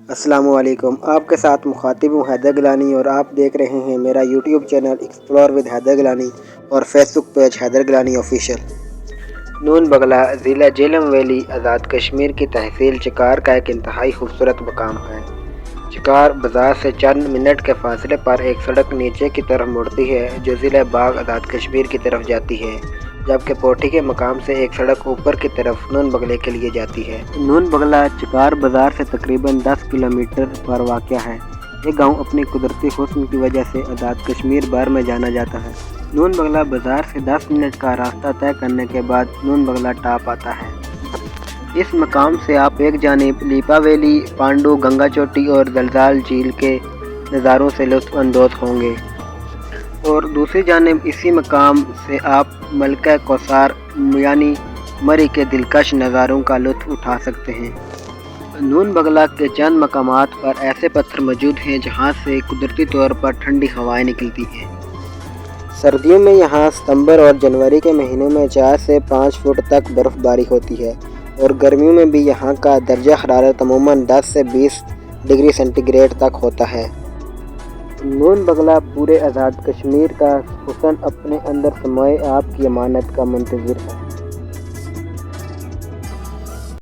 السلام علیکم، آپ کے ساتھ مخاطب ہوں حیدر گیلانی اور آپ دیکھ رہے ہیں میرا YouTube channel explore with Haider Gilani اور Facebook page Haider Gilani official. Noon Baghla ضلع جہلم ویلی آزاد کشمیر کی تحصیل چکار کا ایک انتہائی خوبصورت مقام ہے۔ چکار بازار سے چند منٹ کے فاصلے پر ایک سڑک نیچے کی طرف مڑتی ہے جو ضلع باغ آزاد کشمیر کی طرف جاتی ہے، جبکہ پوٹھی کے مقام سے ایک سڑک اوپر کی طرف نون بگلے کے لیے جاتی ہے۔ نون بگلہ چکار بازار سے تقریباً 10 کلومیٹر پر واقع ہے۔ یہ گاؤں اپنی قدرتی حسن کی وجہ سے آزاد کشمیر بھر میں جانا جاتا ہے۔ نون بگلہ بازار سے 10 منٹ کا راستہ طے کرنے کے بعد نون بگلہ ٹاپ آتا ہے۔ اس مقام سے آپ ایک جانب لیپا ویلی، پانڈو گنگا چوٹی اور زلزال جھیل کے نظاروں سے لطف اندوز ہوں گے اور دوسری جانب اسی مقام سے آپ ملکہ کوثر یعنی مری کے دلکش نظاروں کا لطف اٹھا سکتے ہیں۔ نون بگلہ کے چند مقامات پر ایسے پتھر موجود ہیں جہاں سے قدرتی طور پر ٹھنڈی ہوائیں نکلتی ہیں۔ سردیوں میں یہاں ستمبر اور جنوری کے مہینوں میں 4 سے 5 فٹ تک برف باری ہوتی ہے اور گرمیوں میں بھی یہاں کا درجہ حرارت عموماً 10 سے 20 ڈگری سینٹی گریڈ تک ہوتا ہے۔ نون بگلہ پورے آزاد کشمیر کا حسن اپنے اندر سموئے آپ کی امانت کا منتظر ہے۔